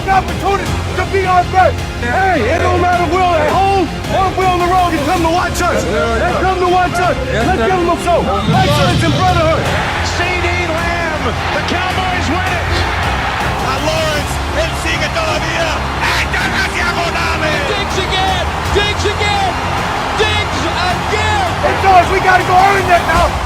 perfect opportunity to be our best. Hey, it don't matter if we're at home or if we're on the road. They come to watch us. They come to watch us. Let's give them a show. Excellence and brotherhood. CeeDee Lamb, the Cowboys win it. Lawrence, él sigue todavía. ¡Esta es la diagonal! Diggs again. Diggs again. Diggs again. It's ours. We got to go earn that now.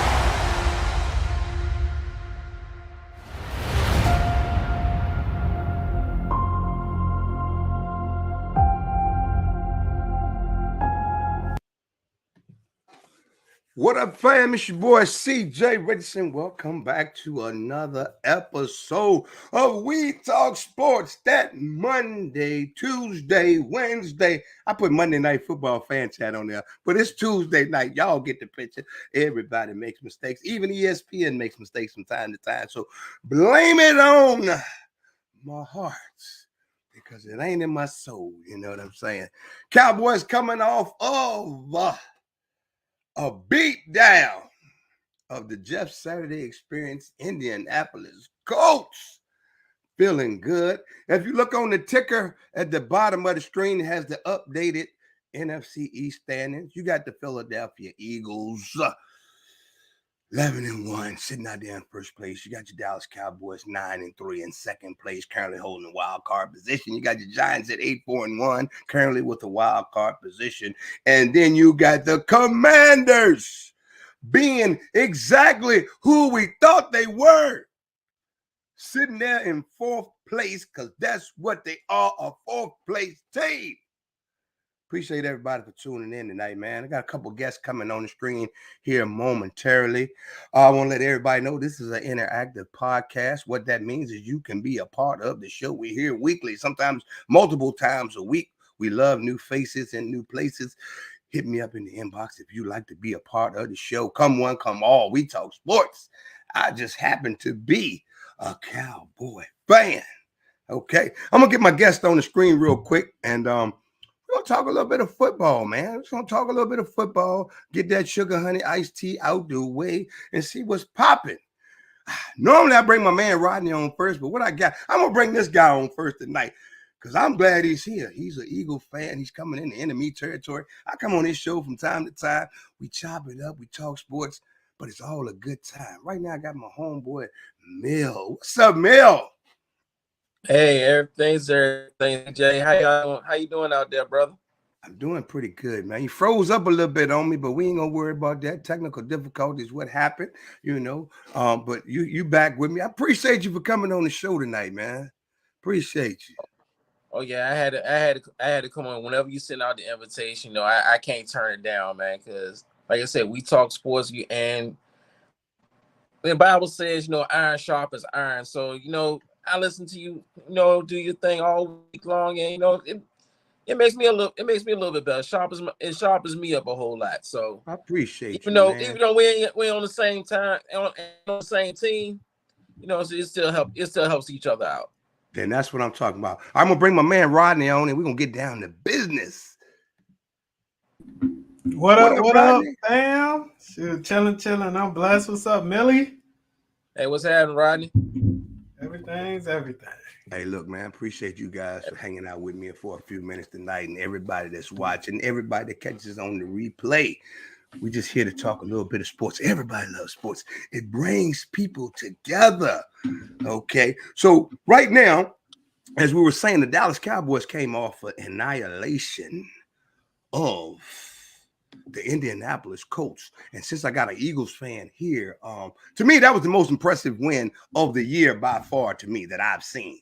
What up, fam? It's your boy CJ Richardson. Welcome back to another episode of We Talk Sports. That Monday, Tuesday, Wednesday. I put Monday Night Football fan chat on there, but it's Tuesday night. Y'all get the picture. Everybody makes mistakes. Even ESPN makes mistakes from time to time. So blame it on my heart, because it ain't in my soul. You know what I'm saying? Cowboys coming off of a beat down of the Jeff Saturday Experience. Indianapolis Colts feeling good. If you look on the ticker at the bottom of the screen, it has the updated NFC East standings. You got the Philadelphia Eagles 11-1, sitting out there in first place. You got your Dallas Cowboys 9-3 in second place, currently holding the wild card position. You got your Giants at 8-4-1, currently with the wild card position. And then you got the Commanders being exactly who we thought they were, sitting there in fourth place, because that's what they are, a fourth place team. Appreciate everybody for tuning in tonight, man. I got a couple guests coming on the screen here momentarily. I want to let everybody know this is an interactive podcast. What that means is you can be a part of the show. We're here weekly, sometimes multiple times a week. We love new faces and new places. Hit me up in the inbox if you'd like to be a part of the show. Come one, come all. We talk sports. I just happen to be a Cowboy fan. Okay, I'm going to get my guest on the screen real quick, and we're going to talk a little bit of football, man. We're going to talk a little bit of football, get that sugar honey iced tea out the way, and see what's popping. Normally, I bring my man Rodney on first, but what I got, I'm going to bring this guy on first tonight, because I'm glad he's here. He's an Eagle fan. He's coming into enemy territory. I come on this show from time to time. We chop it up. We talk sports, but it's all a good time. Right now, I got my homeboy, Mill. What's up, Mill? Hey, everything's Jay. How you doing out there, brother? I'm doing pretty good, man. You froze up a little bit on me, but we ain't gonna worry about that. Technical difficulties, what happened, you know. But you back with me. I appreciate you for coming on the show tonight, man. Appreciate you. Oh yeah, I had to come on whenever you send out the invitation. You know, I can't turn it down, man, because like I said, we talk sports, and the Bible says, you know, iron sharpens iron. So, you know, I listen to you, you know, do your thing all week long, and you know, it makes me a little bit better. It sharpens me up a whole lot. So I appreciate even you, though man. even though we're on the same time on the same team, you know, it still helps each other out. Then that's what I'm talking about. I'm gonna bring my man Rodney on, and we're gonna get down to business. What up, fam? Chilling. I'm blessed. What's up, Millie? Hey, what's happening, Rodney? Everything's everything. Hey, look, man, appreciate you guys for hanging out with me for a few minutes tonight, and everybody that's watching, everybody that catches on the replay. We just here to talk a little bit of sports. Everybody loves sports. It brings people together. Okay, so right now, as we were saying, the Dallas Cowboys came off an annihilation of the Indianapolis Colts. And since I got an Eagles fan here, to me, that was the most impressive win of the year by far to me that I've seen.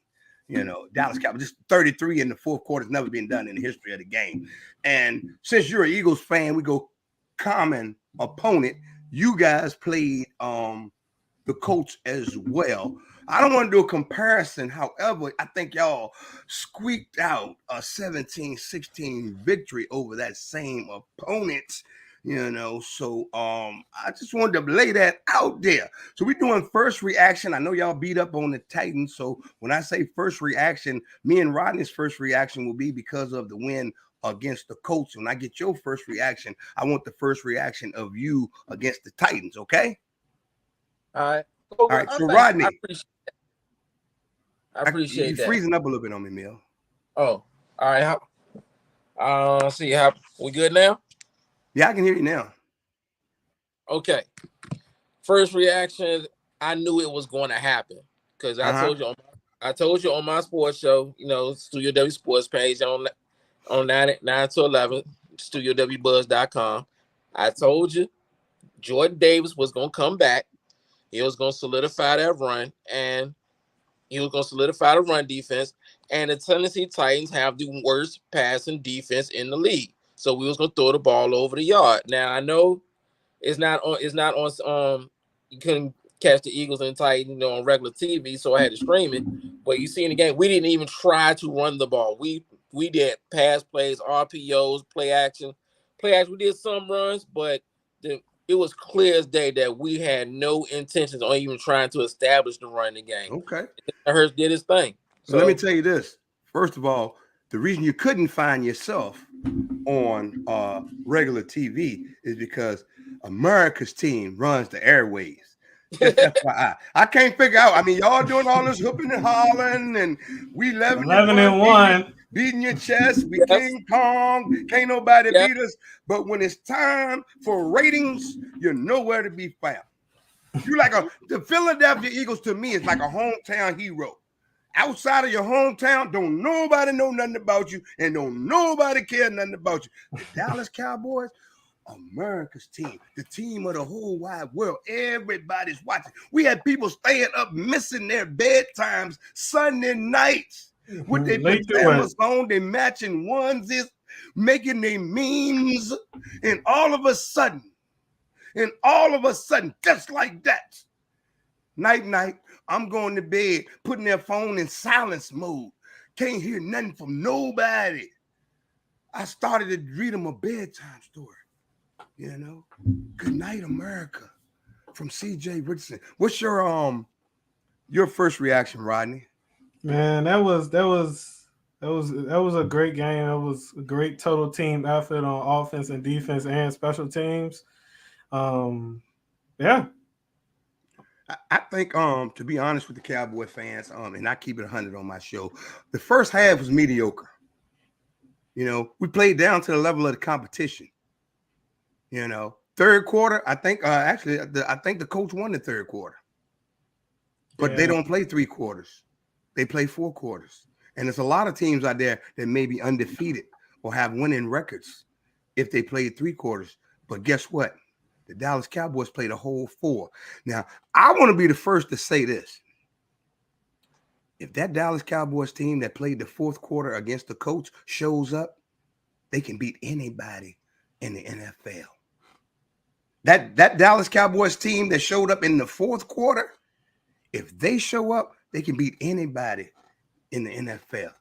You know, Dallas Cowboys, just 33 in the fourth quarter has never been done in the history of the game. And since you're an Eagles fan, we go common opponent. You guys played the Colts as well. I don't want to do a comparison. However, I think y'all squeaked out a 17-16 victory over that same opponent, you know. So I just wanted to lay that out there. So we're doing first reaction. I know y'all beat up on the Titans. So when I say first reaction, me and Rodney's first reaction will be because of the win against the Colts. When I get your first reaction, I want the first reaction of you against the Titans, okay? All right. All right, so Rodney. I appreciate You're that. freezing up a little bit on me, Mill. Oh, all right. See how we good now? Yeah, I can hear you now. Okay. First reaction, I knew it was going to happen because I told you on my sports show, Studio W Sports page on 9 to 11, StudioWBuzz.com. I told you Jordan Davis was going to come back. He was going to solidify that run, and he was going to solidify the run defense. And the Tennessee Titans have the worst passing defense in the league, so we was going to throw the ball over the yard. Now I know it's not on. You couldn't catch the Eagles and Titans, on regular TV, so I had to stream it. But you see in the game, we didn't even try to run the ball. We did pass plays, RPOs, play action. We did some runs, but it was clear as day that we had no intentions on even trying to establish the running game. Okay. Hurts did his thing. So let me tell you this. First of all, the reason you couldn't find yourself on regular TV is because America's team runs the airways. Just FYI. I can't figure out. I mean, y'all doing all this hooping and hollering, and we 11-1. Beating your chest. We King Kong. Can't nobody beat us. But when it's time for ratings, you're nowhere to be found. You like the Philadelphia Eagles to me is like a hometown hero. Outside of your hometown, don't nobody know nothing about you, and don't nobody care nothing about you. The Dallas Cowboys, America's team, the team of the whole wide world. Everybody's watching. We had people staying up, missing their bedtimes Sunday nights with their pajamas on, they matching onesies, making their memes, and all of a sudden, just like that, night, I'm going to bed, putting their phone in silence mode. Can't hear nothing from nobody. I started to read them a bedtime story. Good night, America, from C.J. Richardson. What's your first reaction, Rodney? Man, that was a great game. It was a great total team effort on offense and defense and special teams. Yeah. I think, to be honest with the Cowboy fans, and I keep it 100 on my show, the first half was mediocre. We played down to the level of the competition. Third quarter, I think, I think the coach won the third quarter. But they don't play 3 quarters. They play 4 quarters. And there's a lot of teams out there that may be undefeated or have winning records if they played 3 quarters. But guess what? The Dallas Cowboys played a whole 4. Now, I want to be the first to say this. If that Dallas Cowboys team that played the 4th quarter against the coach shows up, they can beat anybody in the NFL. That Dallas Cowboys team that showed up in the 4th quarter, if they show up, they can beat anybody in the NFL.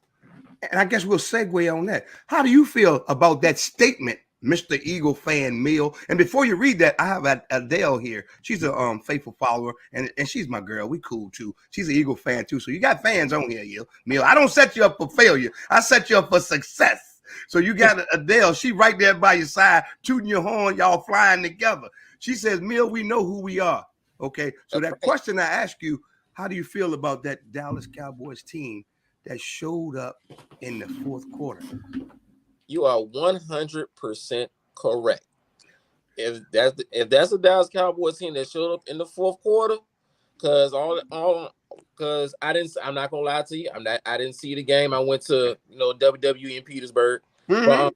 And I guess we'll segue on that. How do you feel about that statement, Mr. Eagle fan Mill? And before you read that, I have Adele here. She's a faithful follower, and she's my girl. We cool too. She's an Eagle fan too. So you got fans on here, Mill. I don't set you up for failure. I set you up for success. So you got Adele. She right there by your side, tooting your horn, y'all flying together. She says, Mill, we know who we are. Okay. So that question I ask you, how do you feel about that Dallas Cowboys team that showed up in the 4th quarter? You are 100% correct. If that's the Dallas Cowboys team that showed up in the 4th quarter, because I'm not gonna lie to you, I didn't see the game. I went to WWE in Petersburg. Mm-hmm. But,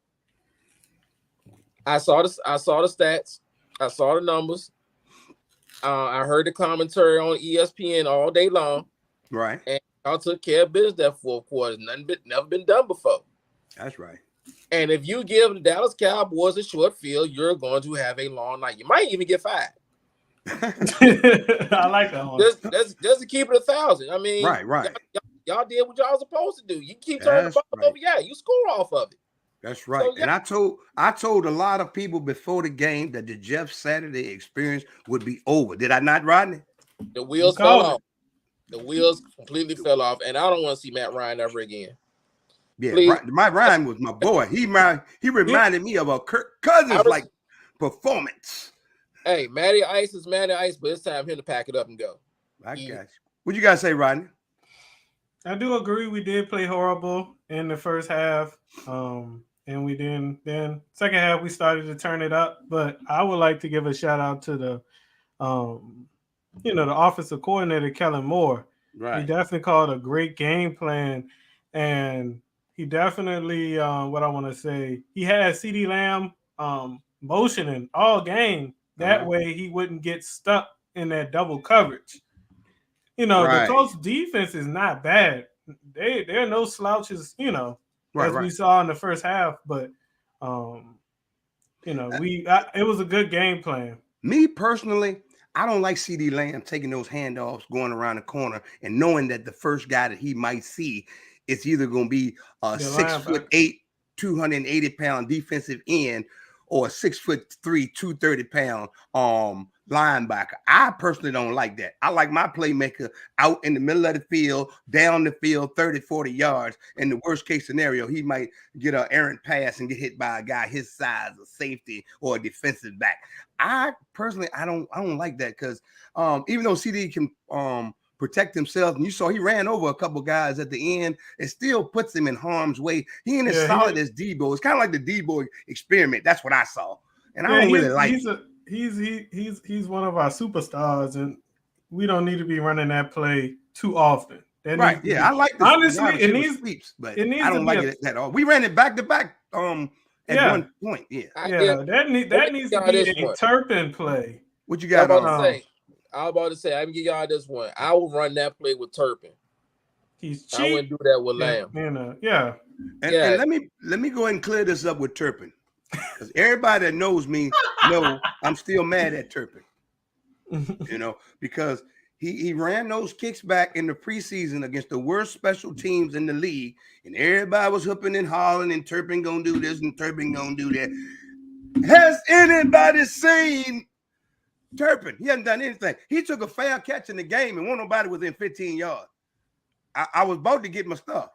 I saw the stats. I saw the numbers. I heard the commentary on ESPN all day long. Right. And y'all took care of business that 4th quarter. Never been done before. That's right. And if you give the Dallas Cowboys a short field, you're going to have a long night. You might even get fired. I like that one. Just to keep it 1,000. I mean, right. Y'all did what y'all was supposed to do. You keep turning the ball over. Yeah, you score off of it. That's right. So, and I told a lot of people before the game that the Jeff Saturday experience would be over. Did I not, Rodney? The wheels fell off. The wheels completely fell off, and I don't want to see Matt Ryan ever again. Yeah, Matt Ryan was my boy. He reminded me of a Kirk Cousins like performance. Hey, Matty Ice is Matty Ice, but it's time for him to pack it up and go. I got you. What you guys say, Rodney? I do agree. We did play horrible in the first half. And we then second half we started to turn it up. But I would like to give a shout out to the the offensive coordinator, Kellen Moore. He definitely called a great game plan, and he definitely what I want to say, he had CeeDee Lamb motioning all game. That way he wouldn't get stuck in that double coverage. The Colts defense is not bad. They're no slouches, as we saw in the first half. But it was a good game plan. Me personally, I don't like CeeDee Lamb taking those handoffs, going around the corner, and knowing that the first guy that he might see is either going to be a 6'8", 280-pound defensive end or a 6'3", 230-pound linebacker. I personally don't like that. I like my playmaker out in the middle of the field, down the field, 30, 40 yards. In the worst case scenario, he might get an errant pass and get hit by a guy his size, a safety or a defensive back. I personally, I don't like that because even though CD can protect himself, and you saw he ran over a couple guys at the end, it still puts him in harm's way. He ain't as solid as Debo. It's kind of like the Debo experiment. That's what I saw, and I don't really like it. He's one of our superstars, and we don't need to be running that play too often. I like this. Honestly, it needs sweeps, but I don't like it at all. We ran it back to back at one point. That needs to be a Turpin play. What you got? I was about to say, I can give y'all this one. I will run that play with Turpin. He's cheap. I wouldn't do that with Lamb. And let me go ahead and clear this up with Turpin. Because everybody that knows me know I'm still mad at Turpin. Because he ran those kicks back in the preseason against the worst special teams in the league, and everybody was hooping and hollering, and Turpin gonna do this and Turpin gonna do that. Has anybody seen Turpin? He hasn't done anything. He took a fair catch in the game and wasn't nobody within 15 yards. I was about to get my stuff.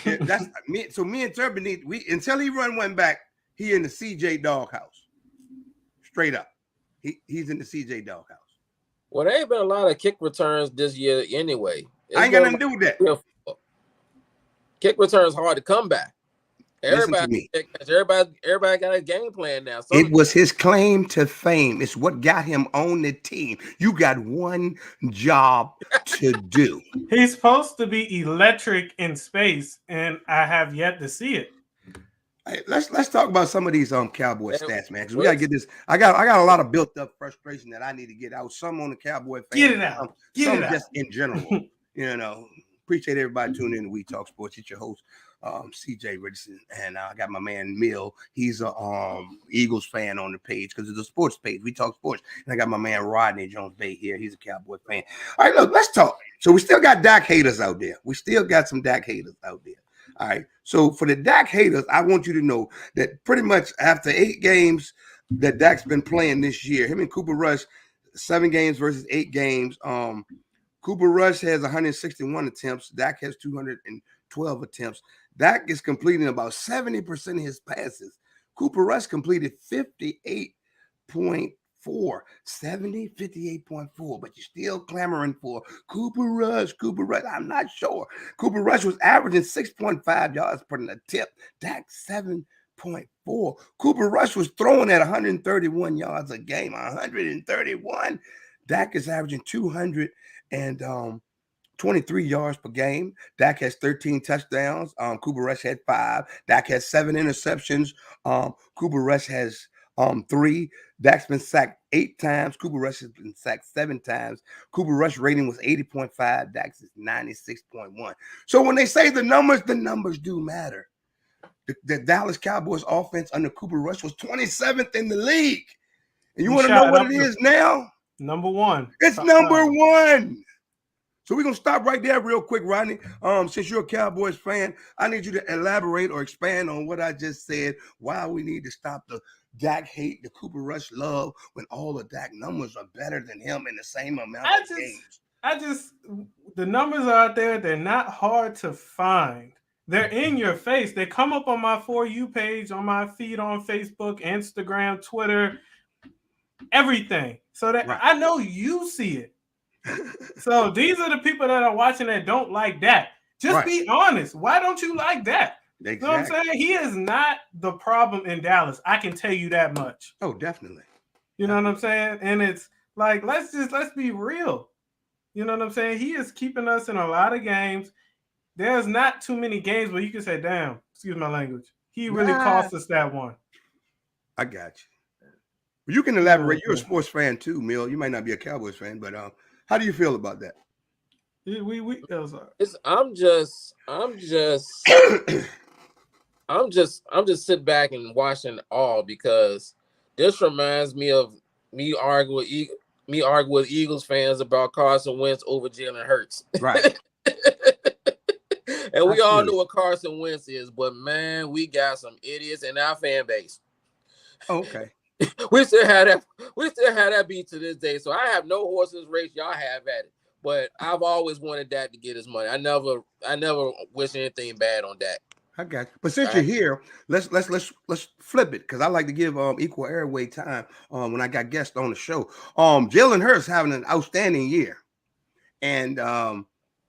That's me. So me and Turpin until he run one back. He in the CJ doghouse. Straight up. He's in the CJ doghouse. Well, there ain't been a lot of kick returns this year anyway. I ain't got nothing to do with that. Kick returns hard to come back. Everybody got a game plan now. It was his claim to fame. It's what got him on the team. You got one job to do. He's supposed to be electric in space, and I have yet to see it. Hey, let's talk about some of these Cowboy stats, man. Because we gotta get this. I got a lot of built up frustration that I need to get out. Some on the Cowboy fans. Get it out. Some just in general. Appreciate everybody tuning in to We Talk Sports. It's your host, CJ Richardson, and I got my man Mill. He's a Eagles fan on the page because it's a sports page. We Talk Sports, and I got my man Rodney Jones Bay here. He's a Cowboy fan. All right, look, let's talk. So we still got Dak haters out there. We still got some Dak haters out there. All right. So for the Dak haters, I want you to know that pretty much after 8 games that Dak's been playing this year, him and Cooper Rush, 7 games versus 8 games. Cooper Rush has 161 attempts. Dak has 212 attempts. Dak is completing about 70% of his passes. Cooper Rush completed 58.4. 58.4, but you're still clamoring for Cooper Rush. I'm not sure. Cooper Rush was averaging 6.5 yards per attempt. Dak 7.4. Cooper Rush was throwing at 131 yards a game. 131. Dak is averaging 223 yards per game. Dak has 13 touchdowns. Cooper Rush had 5. Dak has 7 interceptions. Cooper Rush has 3. Dak's been sacked 8 times. Cooper Rush has been sacked 7 times. Cooper Rush rating was 80.5. Dak's is 96.1. So when they say the numbers do matter. The Dallas Cowboys offense under Cooper Rush was 27th in the league. And you want to know what it is now? Number 1. It's number 1. So we're going to stop right there real quick, Rodney. Since you're a Cowboys fan, I need you to elaborate or expand on what I just said, why we need to stop the Dak hate, the Cooper Rush love, when all the Dak numbers are better than him in the same amount of games. The numbers are out there. They're not hard to find. They're in your face. They come up on my For You page, on my feed on Facebook, Instagram, Twitter, everything. So that I know you see it. So these are the people that are watching that don't like Dak. Just be honest. Why don't you like that? Exactly. You know what I'm saying? He is not the problem in Dallas. I can tell you that much. Oh, definitely. You know what I'm saying? And it's like, let's be real. You know what I'm saying? He is keeping us in a lot of games. There's not too many games where you can say, damn, excuse my language. He really cost us that one. I got you. You can elaborate. You're a sports fan too, Mill. You might not be a Cowboys fan, but how do you feel about that? I'm just sitting back and watching all because this reminds me of me arguing with Eagles fans about Carson Wentz over Jalen Hurts. Right. And we all know what Carson Wentz is, but man, we got some idiots in our fan base. Oh, okay. We still have that beat to this day. So I have no horse in this race. Y'all have at it. But I've always wanted Dak to get his money. I never wish anything bad on Dak. I got you. But since you're here, let's flip it because I like to give equal airway time when I got guests on the show. Jalen Hurts having an outstanding year, and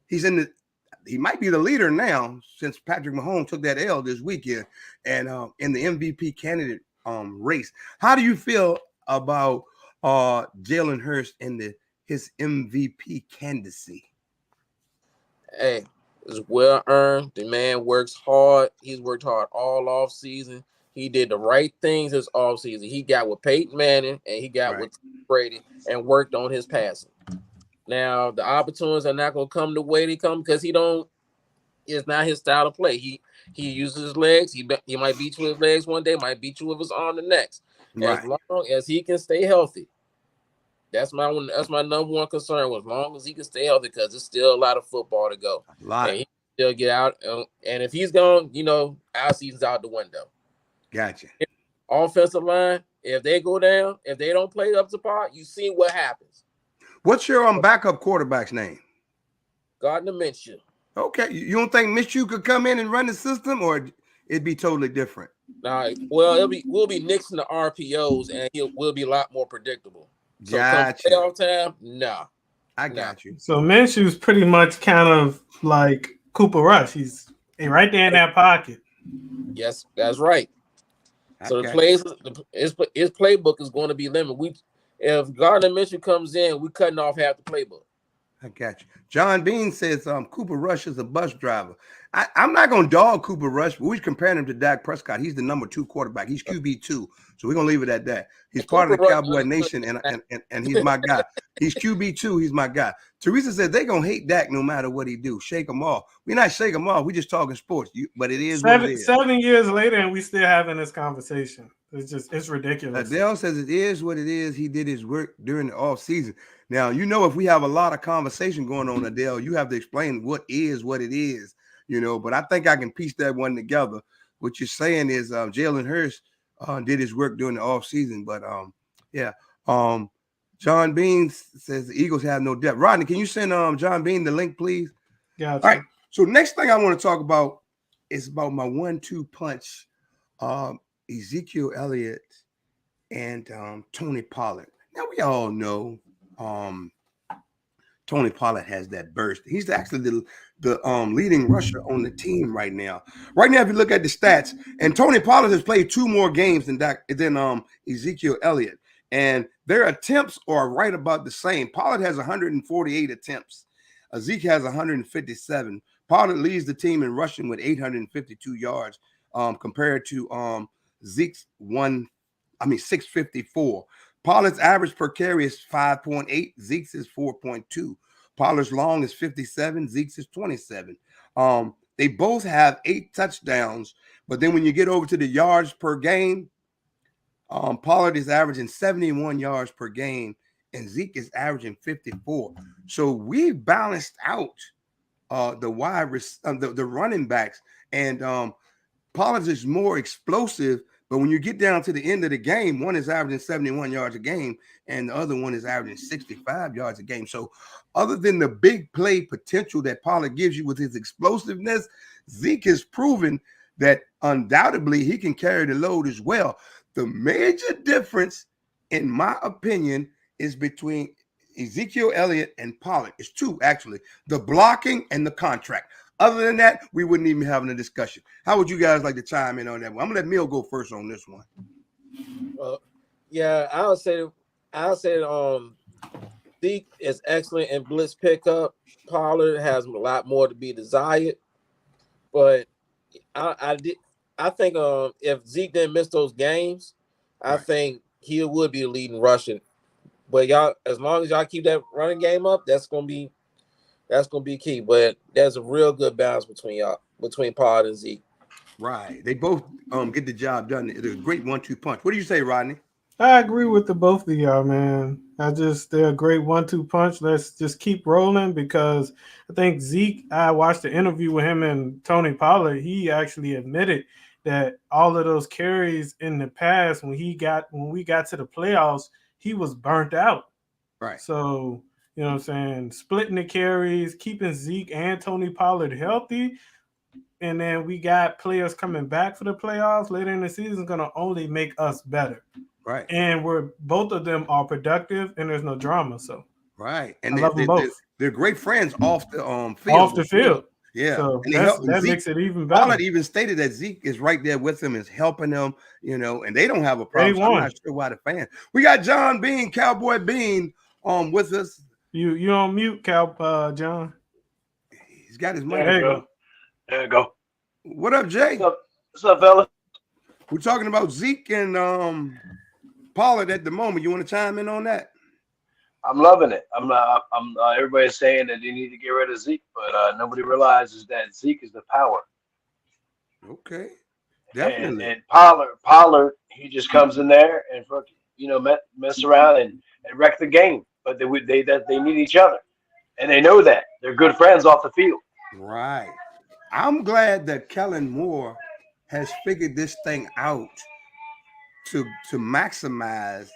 he might be the leader now since Patrick Mahomes took that L this weekend, and in the MVP candidate race. How do you feel about Jalen Hurts and his MVP candidacy? Hey. It's well earned. The man works hard. He's worked hard all off season. He did the right things this off season. He got with Peyton Manning and he got with Brady and worked on his passing. Now the opportunities are not going to come the way they come because it's not his style of play. He uses his legs. He might beat you with his legs one day, might beat you with his arm the next. As long as he can stay healthy. That's my number one concern. As long as he can stay healthy, because there's still a lot of football to go. And he can still get out. And if he's gone, our season's out the window. Gotcha. Offensive line, if they go down, if they don't play up to par, you see what happens. What's your backup quarterback's name? Gardner Minshew. Okay. You don't think Minshew could come in and run the system, or it'd be totally different? Nah, well, we'll be nixing the RPOs, and we'll be a lot more predictable. So gotcha. Playoff time, no. I got you. So Minshew's pretty much kind of like Cooper Rush. He's right there in that pocket. Yes, that's right. So his playbook is going to be limited. If Gardner Minshew comes in, we're cutting off half the playbook. I got you. John Bean says Cooper Rush is a bus driver. I'm not going to dog Cooper Rush, but we're comparing him to Dak Prescott. He's the number 2 quarterback. He's QB2. So we're going to leave it at that. He's part of the Cowboy Nation, and he's my guy. He's QB2. He's my guy. Teresa said they're going to hate Dak no matter what he do. Shake him off. We're not shake him off. We're just talking sports. But it is what it is. 7 years later, and we still having this conversation. It's ridiculous. Adele says it is what it is. He did his work during the off season. Now, if we have a lot of conversation going on, Adele, you have to explain what it is, but I think I can piece that one together. What you're saying is Jalen Hurts did his work during the off season, but John Bean says the Eagles have no depth. Rodney, can you send John Bean the link, please? Yeah. All right. So next thing I want to talk about is about my 1-2 punch, Ezekiel Elliott and Tony Pollard. Now we all know Tony Pollard has that burst. He's actually the leading rusher on the team right now. Right now, if you look at the stats, and Tony Pollard has played 2 more games than Ezekiel Elliott, and their attempts are right about the same. Pollard has 148 attempts. Zeke has 157. Pollard leads the team in rushing with 852 yards compared to Zeke's 654. Pollard's average per carry is 5.8. Zeke's is 4.2. Pollard's long is 57. Zeke's is 27. They both have 8 touchdowns, but then when you get over to the yards per game, Pollard is averaging 71 yards per game, and Zeke is averaging 54. So we balanced out the running backs, and Pollard is more explosive. But when you get down to the end of the game, one is averaging 71 yards a game, and the other one is averaging 65 yards a game. So other than the big play potential that Pollard gives you with his explosiveness, Zeke has proven that undoubtedly he can carry the load as well. The major difference, in my opinion, is between Ezekiel Elliott and Pollard. It's 2, actually. The blocking and the contract. Other than that, we wouldn't even be having a discussion. How would you guys like to chime in on that one? I'm gonna let Mill go first on this one. Yeah, I'll say Zeke is excellent in blitz pickup. Pollard has a lot more to be desired, but I think if Zeke didn't miss those games, I think he would be leading rushing. But y'all, as long as y'all keep that running game up, that's gonna be key. But there's a real good balance between Pollard and Zeke. Right, they both get the job done. It's a great 1-2 punch. What do you say, Rodney? I agree with the both of y'all, man. They're a great 1-2 punch. Let's just keep rolling because I think Zeke, I watched the interview with him and Tony Pollard. He actually admitted that all of those carries in the past, when we got to the playoffs, he was burnt out. Right. So, you know what I'm saying? Splitting the carries, keeping Zeke and Tony Pollard healthy. And then we got players coming back for the playoffs later in the season is going to only make us better. Right. And both of them are productive and there's no drama. So right. And I love them both. They're great friends off the field. Off the field. Yeah. So and that makes it even better. Pollard even stated that Zeke is right there with him, is helping them, and they don't have a problem. So I'm not sure why the fans. We got John Bean, Cowboy Bean, with us. You on mute, John. He's got his mic. There you go. What up, Jay? What's up, fella? We're talking about Zeke and Pollard at the moment. You want to chime in on that? I'm loving it. Everybody's saying that they need to get rid of Zeke, but nobody realizes that Zeke is the power. Okay, definitely. And Pollard, he just comes in there and mess around and wreck the game. But they need each other, and they know that they're good friends off the field. Right. I'm glad that Kellen Moore has figured this thing out to maximize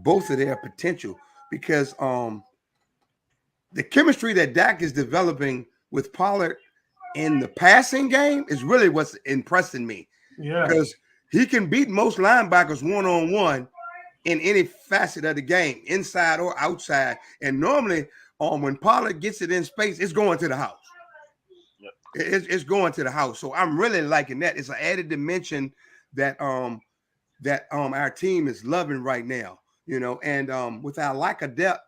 both of their potential, because the chemistry that Dak is developing with Pollard in the passing game is really what's impressing me. Yeah, because he can beat most linebackers one-on-one in any facet of the game, inside or outside. And normally, when Pollard gets it in space, it's going to the house. It's going to the house. So I'm really liking that. It's an added dimension that our team is loving right now, and with our lack of depth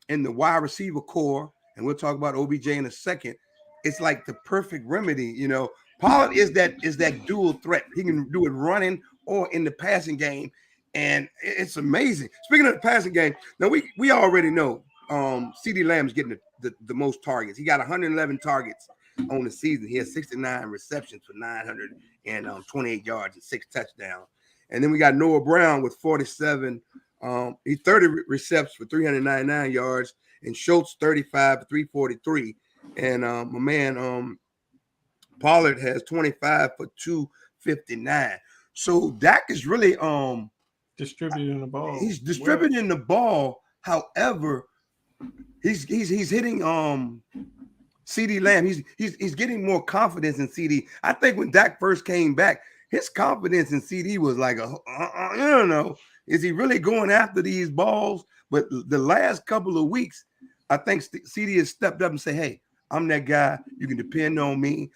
in the wide receiver core, and we'll talk about OBJ in a second, it's like the perfect remedy. Pollard is that dual threat. He can do it running or in the passing game, and it's amazing. Speaking of the passing game, now we already know CeeDee Lamb's getting the most targets. He got 111 targets on the season. He has 69 receptions for 928 yards and 6 touchdowns. And then we got Noah Brown with 47. He's 30 receptions for 399 yards, and Schultz 35 for 343. And my man Pollard has 25 for 259. So Dak is really distributing the ball. He's distributing the ball. However, he's hitting CeeDee Lamb. He's getting more confidence in CeeDee. I think when Dak first came back, his confidence in CeeDee was like I don't know. Is he really going after these balls? But the last couple of weeks, I think CeeDee has stepped up and said, "Hey, I'm that guy. You can depend on me."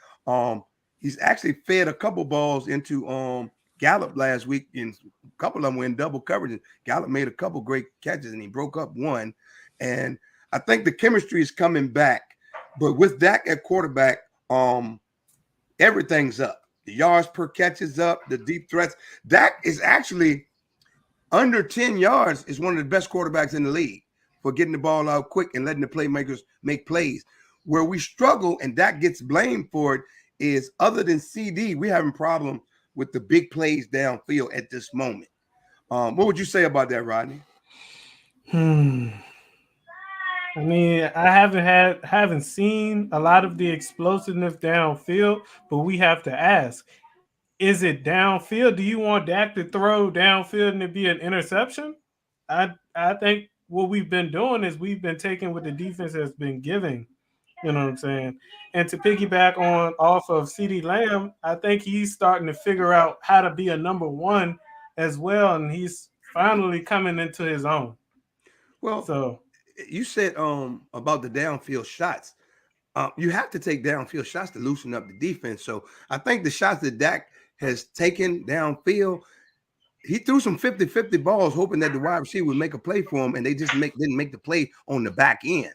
He's actually fed a couple balls into Gallup last week, and a couple of them were in double coverage. And Gallup made a couple great catches, and he broke up one. And I think the chemistry is coming back. But with Dak at quarterback, everything's up. The yards per catch is up. The deep threats. Dak is actually under 10 yards is one of the best quarterbacks in the league for getting the ball out quick and letting the playmakers make plays. Where we struggle, and Dak gets blamed for it, is other than CeeDee, we having problem with the big plays downfield at this moment. What would you say about that, Rodney? I mean, I haven't seen a lot of the explosiveness downfield, but we have to ask, is it downfield? Do you want Dak to throw downfield and it be an interception? I think what we've been doing is we've been taking what the defense has been giving, you know what I'm saying? And to piggyback off of CeeDee Lamb, I think he's starting to figure out how to be a number one as well, and he's finally coming into his own. Well, so you said about the downfield shots. you have to take downfield shots to loosen up the defense. So I think the shots that Dak has taken downfield, he threw some 50-50 balls, hoping that the wide receiver would make a play for him, and they just didn't make the play on the back end.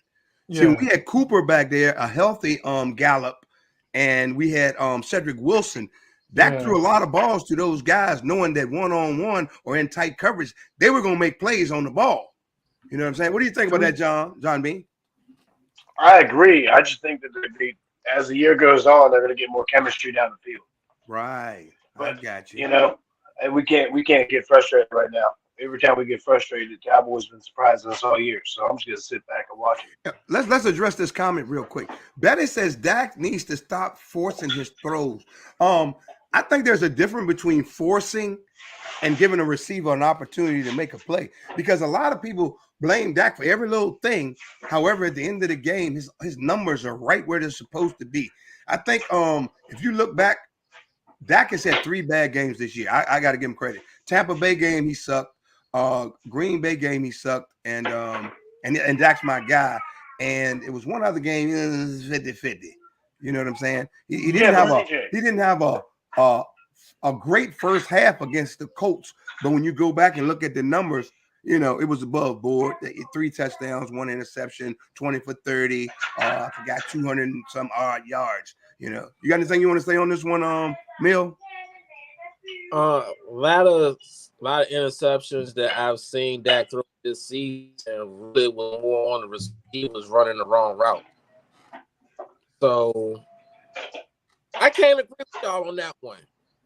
Yeah. See, we had Cooper back there, a healthy Gallup, and we had Cedric Wilson. Dak threw a lot of balls to those guys, knowing that one-on-one or in tight coverage, they were going to make plays on the ball. You know what I'm saying? What do you think about that, John Bean? I agree. I just think that as the year goes on, they're going to get more chemistry down the field. Right. But, I got you. You know, and we can't get frustrated right now. Every time we get frustrated, the Cowboys been surprising us all year. So I'm just going to sit back and watch it. Let's address this comment real quick. Betty says Dak needs to stop forcing his throws. I think there's a difference between forcing and giving a receiver an opportunity to make a play, because a lot of people blame Dak for every little thing. However, at the end of the game, his numbers are right where they're supposed to be. I think if you look back, Dak has had 3 bad games this year. I got to give him credit. Tampa Bay game, he sucked. Green Bay game, he sucked. And Dak's my guy. And it was one other game, 50-50. You know what I'm saying? He didn't have a great first half against the Colts, but when you go back and look at the numbers, you know, it was above board. 3 touchdowns, 1 interception, 20 for 30. I forgot 200 and some odd yards. You know, you got anything you want to say on this one, Mill? A lot of interceptions that I've seen Dak throw this season really was more on the receivers running the wrong route. So I can't agree with y'all on that one.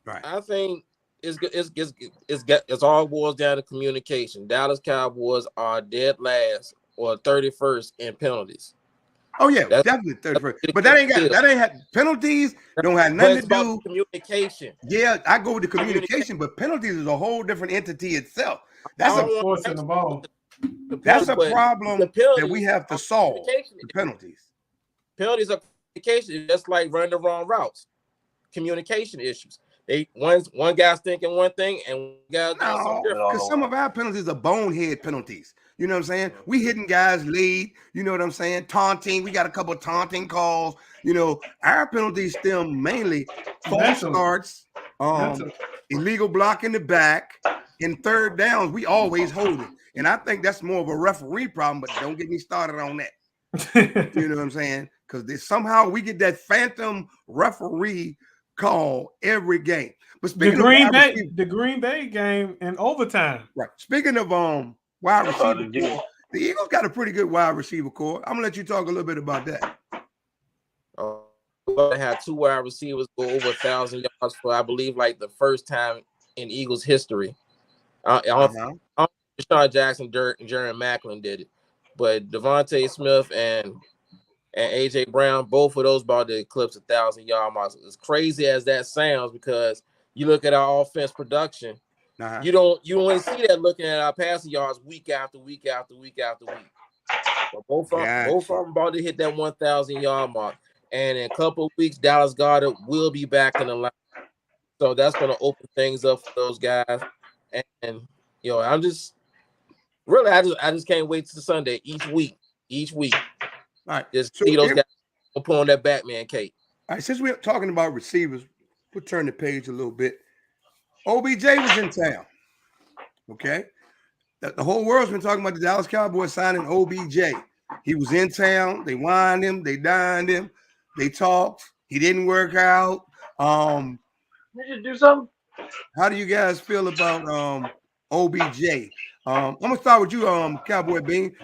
Right. I think it's all boils down to communication. Dallas Cowboys are dead last or 31st in penalties. Oh yeah, definitely 31st. But that ain't had penalties. Don't have nothing to do. Communication. Yeah, I go with the communication, but penalties is a whole different entity itself. That's forcing the ball. That's a problem that we have to solve. The penalties. Penalties are communication, just like running the wrong routes. Communication issues. One guy's thinking one thing and one guy's doing something different. Because some of our penalties are bonehead penalties. You know what I'm saying? We hitting guys lead. You know what I'm saying? Taunting. We got a couple of taunting calls. You know, our penalties stem mainly false starts, illegal block in the back, and third downs. We always hold it. And I think that's more of a referee problem, but don't get me started on that. You know what I'm saying? Because somehow we get that phantom referee call every game. But speaking the Green Bay game in overtime. Right. Speaking of wide receiver core, the Eagles got a pretty good wide receiver core. I'm gonna let you talk a little bit about that. They had 2 wide receivers go over 1,000 yards for, I believe, like the first time in Eagles history. Deshaun Jackson, Jerry Macklin did it, but Devontae Smith and AJ Brown, both of those about to eclipse 1,000-yard mark. As crazy as that sounds, because you look at our offense production, you don't see that looking at our passing yards week after week after week after week. But both of them about to hit that 1,000-yard mark, and in a couple of weeks, Dallas Goedert will be back in the line. So that's going to open things up for those guys. And you know, I just can't wait till Sunday each week. All right, just see those guys put on that Batman cape. All right, since we're talking about receivers, we'll turn the page a little bit. OBJ was in town. Okay, the whole world's been talking about the Dallas Cowboys signing OBJ. He was in town. They wined him. They dined him. They talked. He didn't work out. Did you do something? How do you guys feel about OBJ? I'm gonna start with you, Cowboy Bean.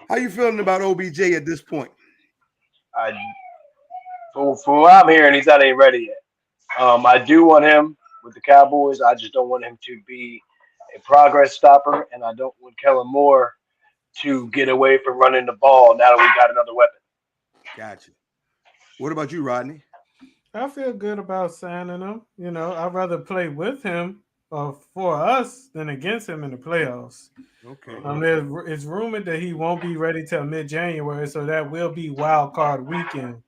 How you feeling about OBJ at this point? For what I'm hearing, he's not even ready yet. I do want him with the Cowboys. I just don't want him to be a progress stopper, and I don't want Kellen Moore to get away from running the ball now that we got another weapon. Gotcha. What about you, Rodney? I feel good about signing him. You know, I'd rather play with him for us than against him in the playoffs. Okay. It's rumored that he won't be ready till mid-January, so that will be wild card weekend.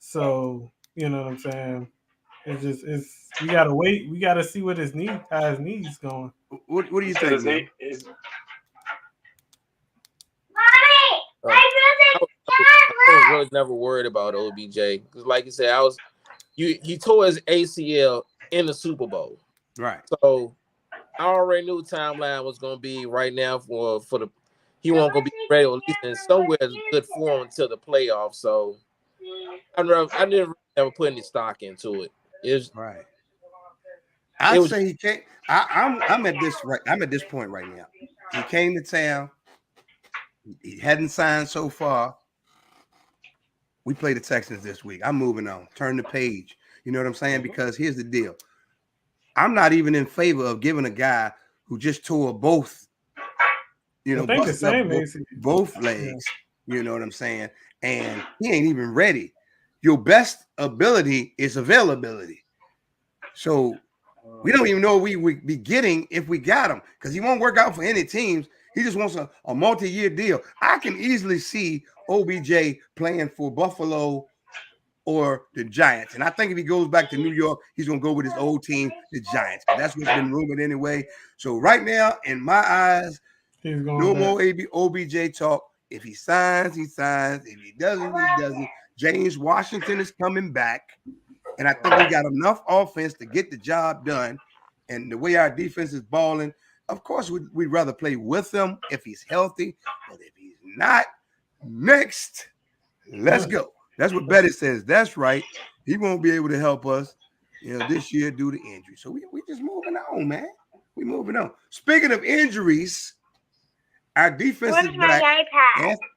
So, you know what I'm saying? We gotta wait. We gotta see what how his knees going. What do you think? I was was never worried about OBJ because, like you said, he tore his ACL in the Super Bowl, right? So I already knew timeline was gonna be right now for the he wasn't gonna be ready at least in somewhere good form until the playoffs. So I didn't ever put any stock into it. It's right. I'd say he can't. I'm at this point right now. He came to town. He hadn't signed so far. We play the Texans this week. I'm moving on. Turn the page. You know what I'm saying? Because here's the deal. I'm not even in favor of giving a guy who just tore both, both legs. You know what I'm saying? And he ain't even ready. Your best ability is availability. So we don't even know what we would be getting if we got him because he won't work out for any teams. He just wants a multi-year deal. I can easily see OBJ playing for Buffalo or the Giants. And I think if he goes back to New York, he's going to go with his old team, the Giants. That's what's been rumored anyway. So right now, in my eyes, no more OBJ talk. If he signs, he signs. If he doesn't, he doesn't. James Washington is coming back. And I think we got enough offense to get the job done. And the way our defense is balling, of course, we'd rather play with him if he's healthy. But if he's not, next, let's go. That's what Betty says. That's right. He won't be able to help us, this year due to injury. So we just moving on, man. We moving on. Speaking of injuries, our defense is back.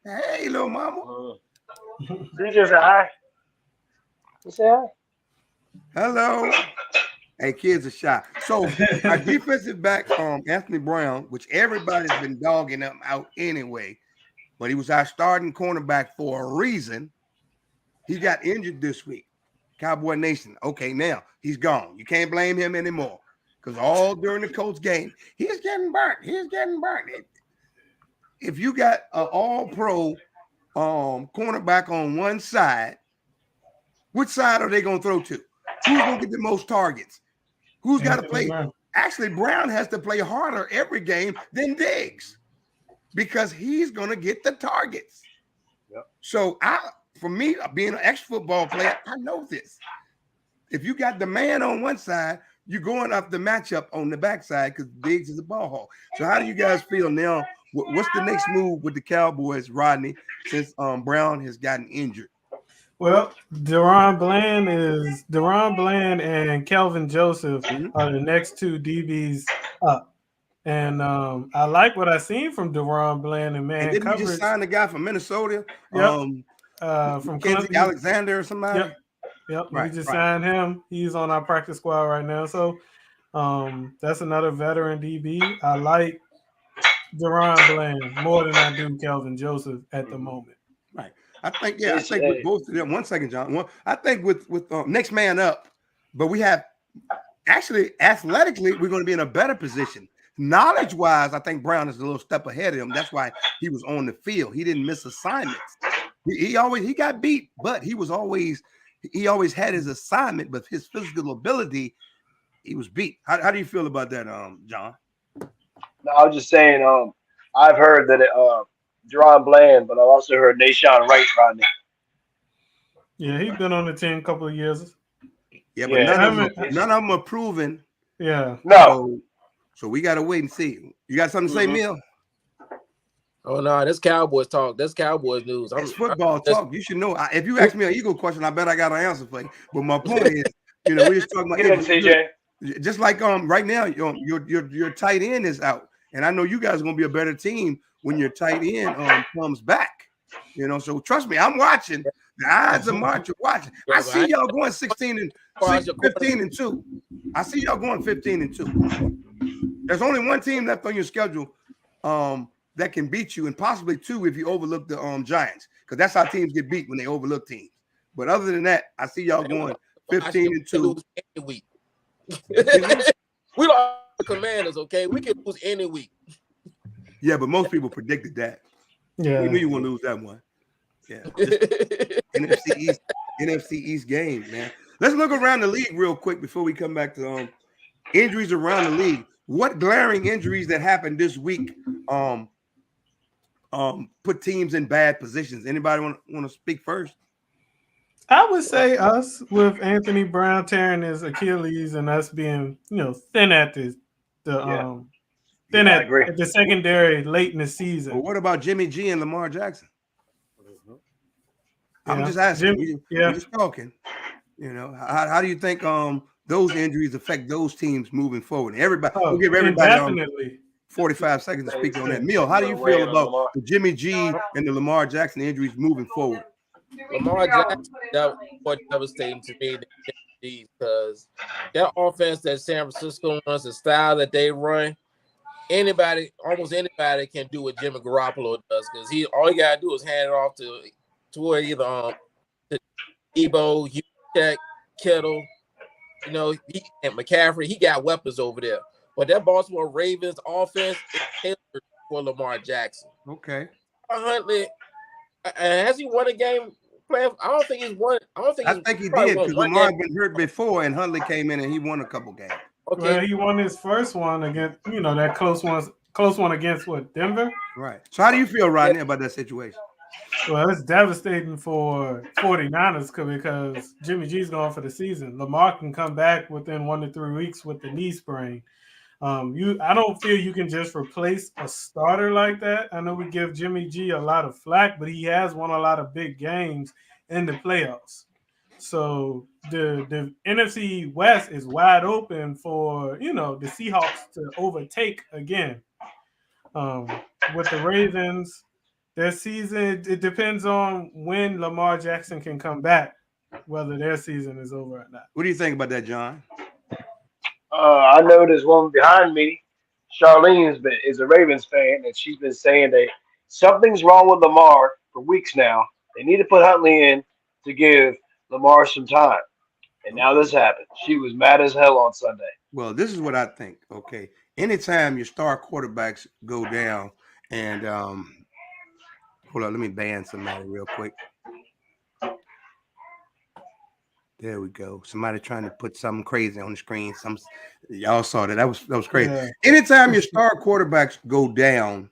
Hey, little mama. You just hi. You say hi? Hello. Hey, kids are shy. So our defensive back, Anthony Brown, which everybody's been dogging him out anyway, but he was our starting cornerback for a reason. He got injured this week. Cowboy Nation. Okay, now he's gone. You can't blame him anymore because all during the Colts game, he's getting burnt. If you got an all-pro cornerback on one side, which side are they going to throw to? Who's going to get the most targets? Who's got to play? Actually, Brown has to play harder every game than Diggs because he's going to get the targets. Yep. So for me, being an ex-football player, I know this. If you got the man on one side, you're going up the matchup on the backside because Diggs is a ball hawk. So how do you guys feel now? What's the next move with the Cowboys, Rodney, since Brown has gotten injured? Well, Deron Bland and Kelvin Joseph are the next two DBs up. And I like what I seen from Deron Bland and man. And didn't you just sign the guy from Minnesota? Yep. From Kenzie Alexander or somebody? Yep. Right, we just signed him. He's on our practice squad right now. So that's another veteran DB. I like Deron Bland more than I do Kelvin Joseph at the moment. Right. I think with both of them. 1 second, John. I think with next man up, but we have actually athletically, we're going to be in a better position. Knowledge-wise, I think Brown is a little step ahead of him. That's why he was on the field. He didn't miss assignments. He got beat, but he always had his assignment, but his physical ability, he was beat. How do you feel about that, John? No, I was just saying, I've heard that Deron Bland, but I also heard Nahshon Wright, Rodney. Yeah, he's been on the team a couple of years. Yeah, but none of them are proven. Yeah. No. So we got to wait and see. You got something to say, Mill? Oh, no, that's Cowboys talk. That's Cowboys news. It's football talk. You should know. If you ask me an Eagle question, I bet I got an answer for you. But my point is, we're just talking about CJ. Just like right now, your tight end is out. And I know you guys are going to be a better team when your tight end comes back. So trust me, I'm watching. The eyes of March are watching. I see y'all going 15 and 2. I see y'all going 15 and 2. There's only one team left on your schedule that can beat you, and possibly two if you overlook the Giants, because that's how teams get beat when they overlook teams. But other than that, I see y'all going 15 and 2. We lost the Commanders, okay? We can lose any week. Yeah, but most people predicted that. Yeah, we knew you wouldn't lose that one. Yeah, NFC East game, man. Let's look around the league real quick before we come back to injuries around the league. What glaring injuries that happened this week put teams in bad positions. Anybody want to speak first? I would say us with Anthony Brown tearing his Achilles and us being, thin at the secondary late in the season. Well, what about Jimmy G and Lamar Jackson? I'm just asking. We're just talking. How do you think those injuries affect those teams moving forward? We'll give everybody 45 seconds to speak on that. Meal, how do you feel about the Jimmy G and the Lamar Jackson injuries moving forward? Lamar Jackson, that was devastating to me because that offense that San Francisco runs, the style that they run, almost anybody can do what Jimmy Garoppolo does because all you gotta do is hand it off to either to Debo, Juszczyk, Kittle, and McCaffrey. He got weapons over there. But that Baltimore Ravens offense is tailored for Lamar Jackson. Okay. Huntley, has he won a game? I don't think he's won. I think he did because Lamar had been hurt before, and Huntley came in and he won a couple games. Okay. Well, he won his first one against, that close one against Denver? Right. So how do you feel, Rodney, about that situation? Well, it's devastating for 49ers because Jimmy G's gone for the season. Lamar can come back within 1 to 3 weeks with the knee sprain. I don't feel you can just replace a starter like that. I know we give Jimmy G a lot of flack, but he has won a lot of big games in the playoffs. So the NFC West is wide open for, the Seahawks to overtake again. With the Ravens, their season, it depends on when Lamar Jackson can come back, whether their season is over or not. What do you think about that, John? I know there's one behind me. Charlene is a Ravens fan, and she's been saying that something's wrong with Lamar for weeks now. They need to put Huntley in to give Lamar some time. And now this happened. She was mad as hell on Sunday. Well, this is what I think, okay? Anytime your star quarterbacks go down and hold on, let me ban somebody real quick. There we go. Somebody trying to put something crazy on the screen. Y'all saw that. That was crazy. Yeah. Anytime your star quarterbacks go down,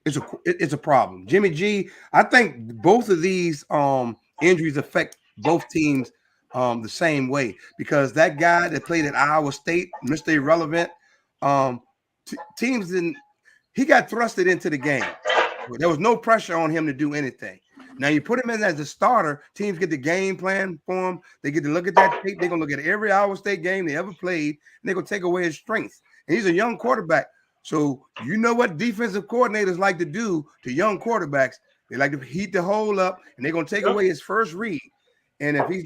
it's a problem. Jimmy G, I think both of these injuries affect both teams the same way because that guy that played at Iowa State, Mr. Irrelevant, teams didn't. He got thrusted into the game. There was no pressure on him to do anything. Now you put him in as a starter, teams get the game plan for him. They get to look at that tape. They're going to look at every Iowa State game they ever played, and they're going to take away his strengths. And he's a young quarterback. So you know what defensive coordinators like to do to young quarterbacks? They like to heat the hole up, and they're going to take away his first read. And if he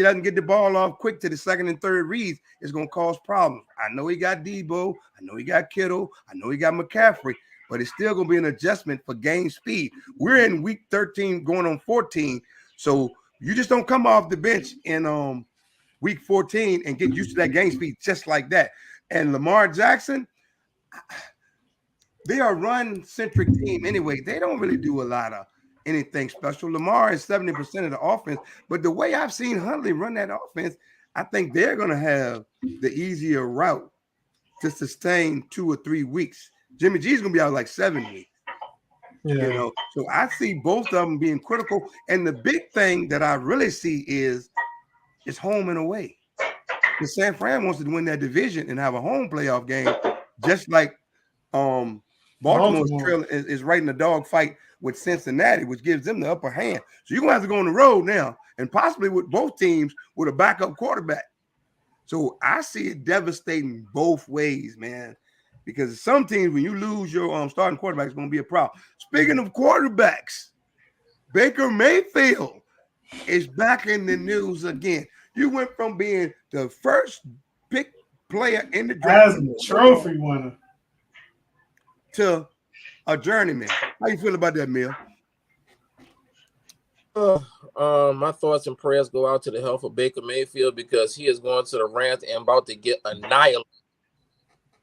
doesn't get the ball off quick to the second and third reads, it's going to cause problems. I know he got Debo. I know he got Kittle. I know he got McCaffrey. But it's still going to be an adjustment for game speed. We're in week 13 going on 14. So you just don't come off the bench in week 14 and get used to that game speed just like that. And Lamar Jackson, they are a run-centric team anyway. They don't really do a lot of anything special. Lamar is 70% of the offense. But the way I've seen Huntley run that offense, I think they're going to have the easier route to sustain 2 or 3 weeks. Jimmy G is going to be out like 7 weeks. Yeah. So I see both of them being critical. And the big thing that I really see is home and away. Because San Fran wants to win that division and have a home playoff game, just like Baltimore is right in the dog fight with Cincinnati, which gives them the upper hand. So you're going to have to go on the road now, and possibly with both teams with a backup quarterback. So I see it devastating both ways, man. Because some teams, when you lose your starting quarterback, it's going to be a problem. Speaking of quarterbacks, Baker Mayfield is back in the news again. You went from being the first pick player in the draft, as a trophy winner, to a journeyman. How you feel about that, Mill? My thoughts and prayers go out to the health of Baker Mayfield because he is going to the Rams and about to get annihilated.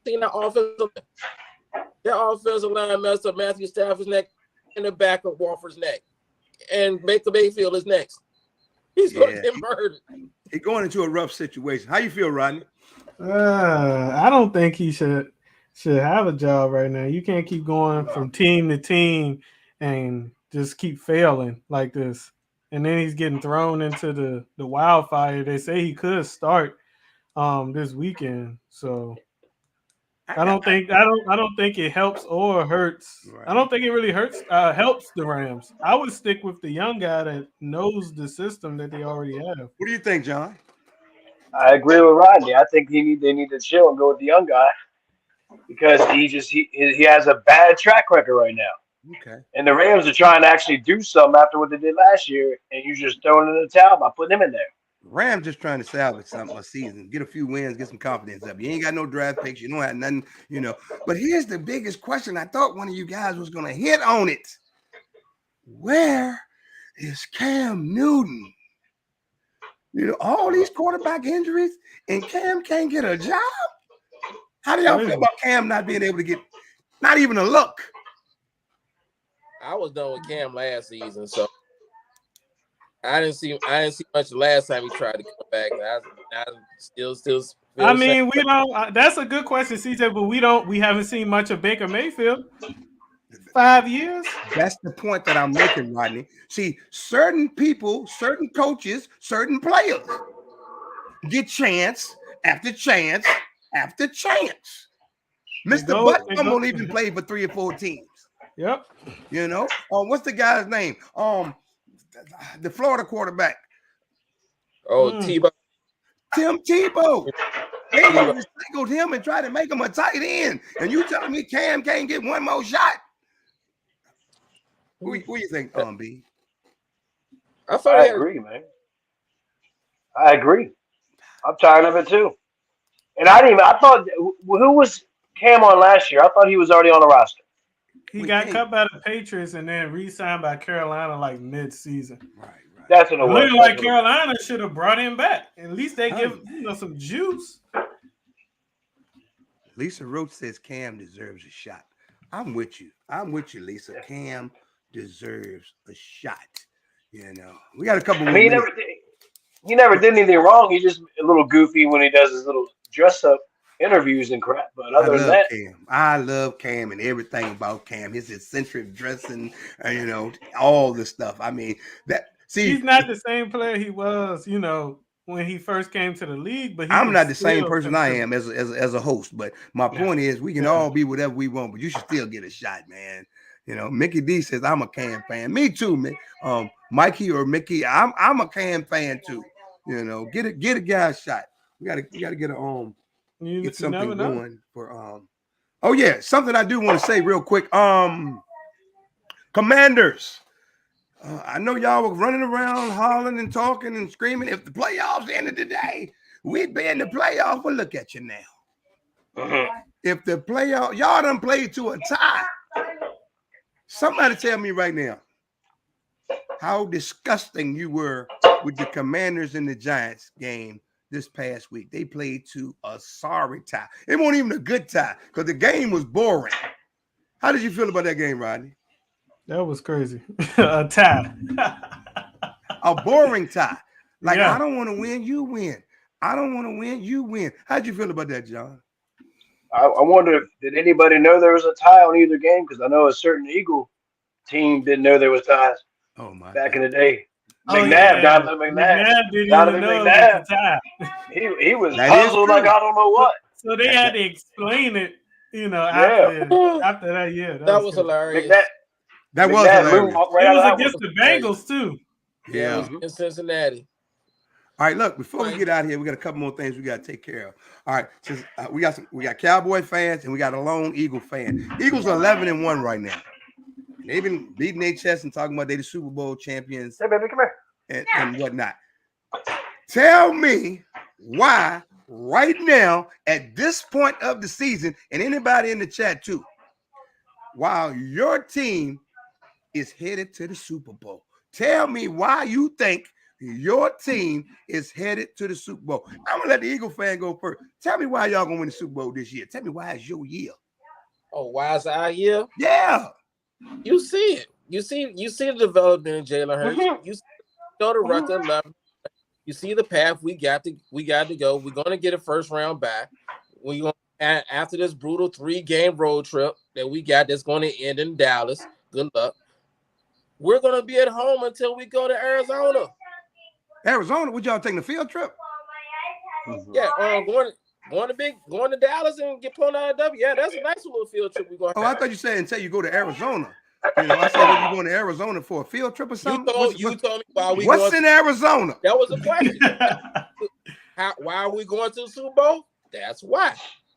That offensive line messed up Matthew Stafford's neck and the back of Wolford's neck. And Baker Mayfield is next. He's going to get murdered. He's going into a rough situation. How you feel, Rodney? I don't think he should should have a job right now. You can't keep going from team to team and just keep failing like this. And then he's getting thrown into the wildfire. They say he could start this weekend. So I don't think it helps or hurts. Right. I don't think it really helps the Rams. I would stick with the young guy that knows the system that they already have. What do you think, John? I agree with Rodney. I think they need to chill and go with the young guy because he has a bad track record right now. Okay. And the Rams are trying to actually do something after what they did last year, and you just throwing in the towel by putting him in there. Rams just trying to salvage something a season, get a few wins, get some confidence up. You ain't got no draft picks, you don't have nothing, you know. But here's the biggest question. I thought one of you guys was going to hit on it. Where is Cam Newton? You know, all these quarterback injuries, and Cam can't get a job. How do y'all feel about Cam not being able to get not even a look? I was done with Cam last season, so I didn't see much the last time he tried to come back. I still. I mean, we don't. That's a good question, CJ. But we haven't seen much of Baker Mayfield. 5 years. That's the point that I'm making, Rodney. See, certain people, certain coaches, certain players get chance after chance after chance. Mr. Butler won't even play for 3 or 4 teams. Yep. You know, what's the guy's name? The Florida quarterback. Tebow. Tim Tebow. They even singled him and tried to make him a tight end. And you telling me Cam can't get one more shot? Who you think, B? I agree, man. I agree. I'm tired of it too. And I thought, who was Cam on last year? I thought he was already on the roster. He got cut by the Patriots and then re-signed by Carolina like mid-season. Right. That's what it was. Looking like Carolina should have brought him back. At least they give some juice. Lisa Roach says Cam deserves a shot. I'm with you, Lisa. Cam deserves a shot. You know, we got a couple. I mean, he never did anything wrong. He's just a little goofy when he does his little dress-up interviews and crap. But other than that, I love Cam and everything about Cam. His eccentric dressing, you know, all the stuff. I mean, he's not the same player he was, you know, when he first came to the league. But I'm not the same person I am as a host. But my point is, we can all be whatever we want, but you should still get a shot, man. You know, Mickey D says I'm a Cam fan. Me too, man. Mikey or Mickey, I'm a Cam fan too. You know, get a guy a shot. We gotta get get something going for Oh yeah, something I do want to say real quick. Commanders. I know y'all were running around hollering and talking and screaming. If the playoffs ended today, we'd be in the playoffs. Well, look at you now. If the playoff, y'all done played to a tie. Somebody tell me right now how disgusting you were with the Commanders and the Giants game this past week. They played to a sorry tie. It wasn't even a good tie because the game was boring. How did you feel about that game, Rodney? That was crazy. A tie. A boring tie. Like, I don't want to win, you win. I don't want to win, you win. How'd you feel about that, John? I wonder, did anybody know there was a tie on either game? Because I know a certain Eagle team didn't know there was ties. Oh my! Back in the day, McNabb, Donovan McNabb, Donovan McNabb. He was puzzled like I don't know what. So they had to explain it, you know. After that, that was hilarious. That was hilarious. It was against the Bengals too. Yeah, it was in Cincinnati. All right, look, before we get out of here, we got a couple more things we got to take care of. All right, since we got Cowboy fans and we got a lone Eagle fan. Eagles are 11-1 right now. They've been beating their chest and talking about they the Super Bowl champions. Hey, baby, come here. And whatnot. Tell me why right now at this point of the season, and anybody in the chat too, while your team is headed to the Super Bowl, tell me why you think your team is headed to the Super Bowl. I'm gonna let the Eagle fan go first. Tell me why y'all gonna win the Super Bowl this year. Tell me why it's your year. Oh, why is it our year? Yeah. You see it. You see the development in Jalen Hurts. You see the record level. You see the path we got to go. We're gonna get a first round back. We're And after this brutal 3-game road trip that we got that's going to end in Dallas, good luck. We're going to be at home until we go to Arizona. Arizona? Would y'all taking a field trip? Yeah, going to Dallas and get pulling out a W. Yeah, that's a nice little field trip we're going to have. I thought you said until you go to Arizona. I said you're going to Arizona for a field trip or something. You told me why we what's in Arizona? That was a question. Why are we going to the Super Bowl? That's why.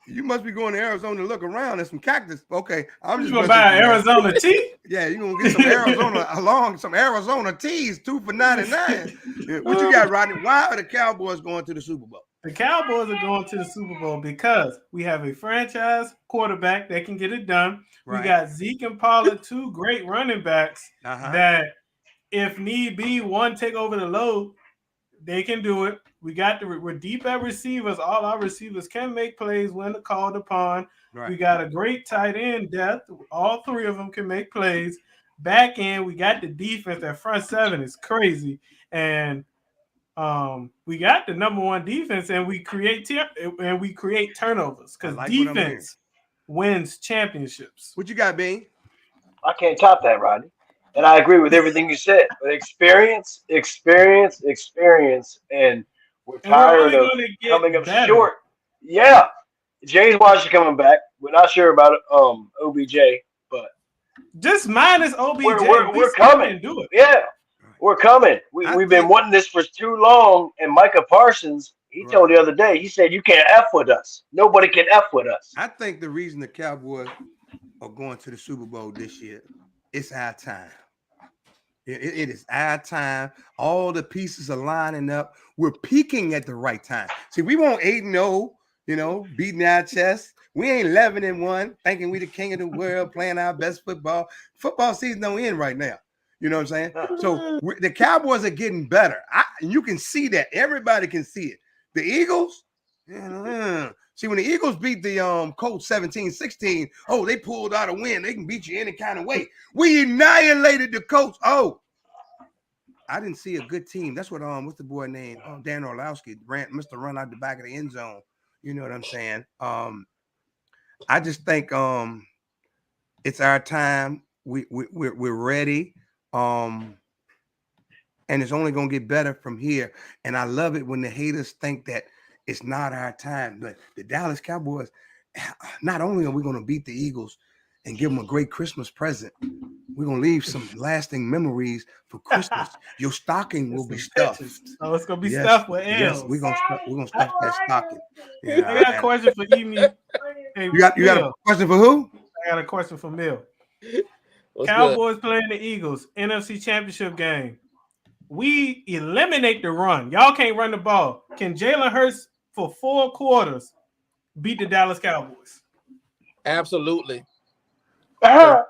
You must be going to Arizona to look around at some cactus. Okay, I'm just gonna buy Arizona tea. Yeah, you're gonna get some Arizona teas, 2 for $99. What you got, Rodney? Why are the Cowboys going to the Super Bowl? The Cowboys are going to the Super Bowl because we have a franchise quarterback that can get it done. Right. We got Zeke and Pollard, 2 great running backs that, if need be, one take over the load, they can do it. We're deep at receivers. All our receivers can make plays when called upon. Right. We got a great tight end depth. All 3 of them can make plays. Back end, we got the defense. That front 7 is crazy, and we got the number 1 defense, and we create turnovers because defense wins championships. What you got, Bean? I can't top that, Rodney. And I agree with everything you said. But experience, and we're tired of coming up short. Yeah. James Washington coming back. We're not sure about OBJ, but just minus OBJ. We're coming. Do it. Yeah. We're coming. We've been wanting this for too long. And Micah Parsons, he told the other day, he said, you can't F with us. Nobody can F with us. I think the reason the Cowboys are going to the Super Bowl this year, it's our time. It is our time. All the pieces are lining up. We're peaking at the right time. See, we want 8-0, beating our chest. We ain't 11-1, thinking we the king of the world, playing our best football. Football season don't end right now. You know what I'm saying? So the Cowboys are getting better. You can see that. Everybody can see it. The Eagles, see, when the Eagles beat the Colts 17-16, they pulled out a win. They can beat you any kind of way. We annihilated the Colts. I didn't see a good team. That's what what's the boy name? Dan Orlowski must have run out the back of the end zone. You know what I'm saying? I just think it's our time. We're ready. And it's only gonna get better from here. And I love it when the haters think that it's not our time. But the Dallas Cowboys, not only are we gonna beat the Eagles and give them a great Christmas present, we're gonna leave some lasting memories for Christmas. Your stocking will be stuffed. Oh, it's gonna be stuffed with L's. Yes, we're gonna stuff that stocking. Yeah, I got a question for Emi. Hey, you got a question for who? I got a question for Mill. Cowboys playing the Eagles, NFC Championship game. We eliminate the run. Y'all can't run the ball. Can Jalen Hurts for 4 quarters beat the Dallas Cowboys? Absolutely. Throw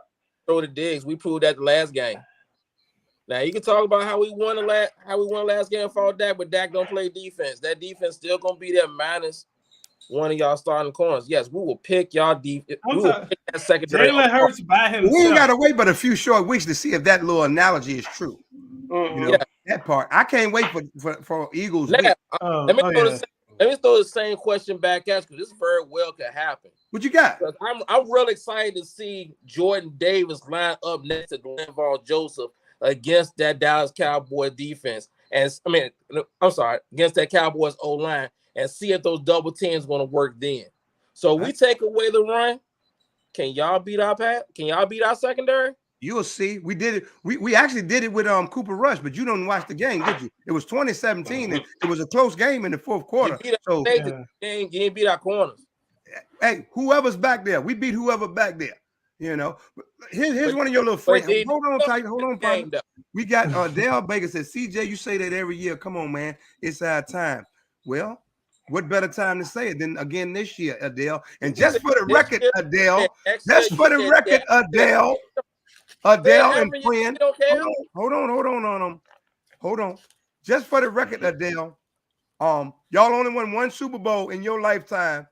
the digs. We proved that the last game. Now you can talk about how we won last game for Dak, but Dak don't play defense. That defense still gonna be there minus one of y'all starting corners. Yes, we will pick y'all defense. We will pick that secondary. Jalen Hurts by himself. We ain't gotta wait but a few short weeks to see if that little analogy is true. That part. I can't wait for Eagles. Let me throw the same question back at you. This very well could happen. What you got? I'm real excited to see Jordan Davis line up next to Linval Joseph against that Dallas Cowboys defense. Against that Cowboys O-line, and see if those double teams going to work then. So we take away the run. Can y'all beat our pass? Can y'all beat our secondary? You'll see. We did it. We actually did it with Cooper Rush, but you don't watch the game, did you? It was 2017, and it was a close game in the fourth quarter. You didn't beat our corners. Hey, whoever's back there, we beat whoever back there. Here's one of your little friends. Hold on, partner. We got Dale Baker says, CJ, you say that every year. Come on, man. It's our time. Well, what better time to say it than again this year, Adele? And just for the record, Adele, Adele and friend. Hold on. Just for the record, Adele, y'all only won 1 Super Bowl in your lifetime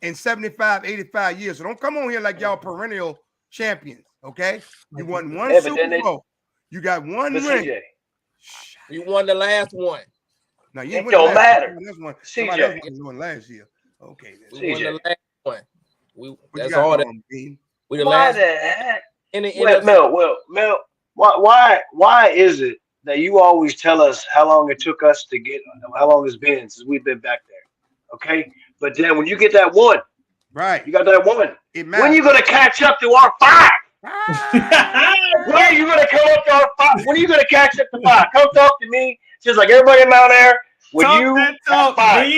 in 75, 85 years. So don't come on here like y'all perennial champions, okay? You won 1 Super Bowl. You got 1 ring. You won the last one. No, it don't matter. Somebody else won last year. Okay. one. That's all that. We the Why last. the heck? In the Mel, why is it that you always tell us how long it took us to get, how long it's been since we've been back there? Okay, but then when you get that one, right, you got that one. When are you gonna catch up to our 5? When are you gonna come up to our 5? When are you gonna catch up to 5? Come talk to me, just like everybody in Mount Air. When you talk, 5.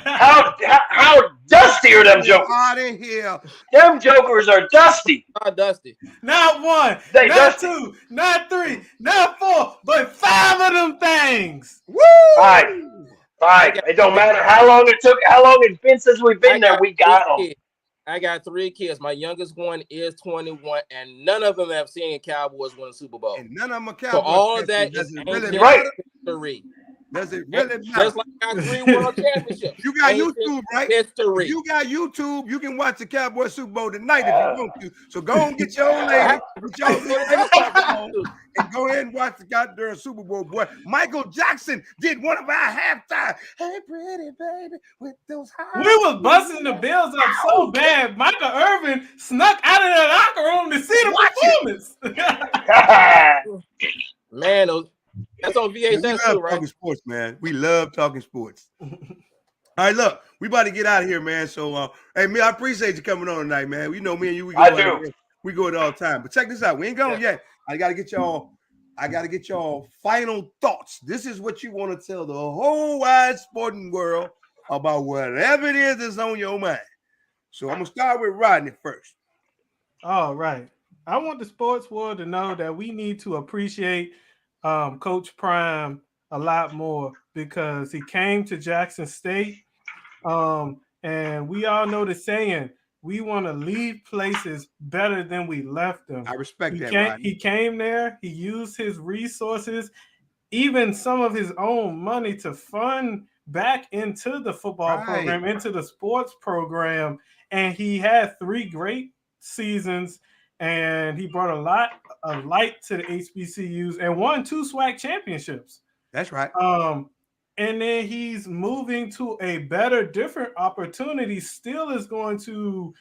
How dusty are them jokers? Out of here. Them jokers are dusty. Not dusty. Not 1, they not dusty. 2, not 3, not 4, but 5 of them things. Woo! 5. It don't matter how long it took, how long it's been since we've been there. We got them. I got 3 kids. My youngest one is 21, and none of them have seen Cowboys win a Super Bowl. And none of them are Cowboys. So all of that is really right. History. Does it really matter? Just like I got 3 world championships. You got YouTube, right? History. If you got YouTube, you can watch the Cowboys Super Bowl tonight if you want to. So go and get your old lady, get your old lady, and go ahead and watch the goddamn Super Bowl, boy. Michael Jackson did one of our halftime. Hey, pretty baby, with those high. We was busting the Bills up so bad. Michael Irvin snuck out of the locker room to see the performance. Man, that's on VHS too, right? Talking sports, man. We love talking sports. All right, look, we about to get out of here, man. So, hey, man, I appreciate you coming on tonight, man. You know, me and you, we go it all the time. But check this out. We ain't going yet. I got to get y'all final thoughts. This is what you want to tell the whole wide sporting world about whatever it is that's on your mind. So I'm going to start with Rodney first. All right. I want the sports world to know that we need to appreciate Coach Prime a lot more because he came to Jackson State. And we all know the saying, we want to leave places better than we left them. I respect that. He came there. He used his resources, even some of his own money to fund back into the football program, into the sports program. And he had 3 great seasons. And he brought a lot of light to the HBCUs and won 2 SWAC championships. That's right. And then he's moving to a better, different opportunity. Still is going to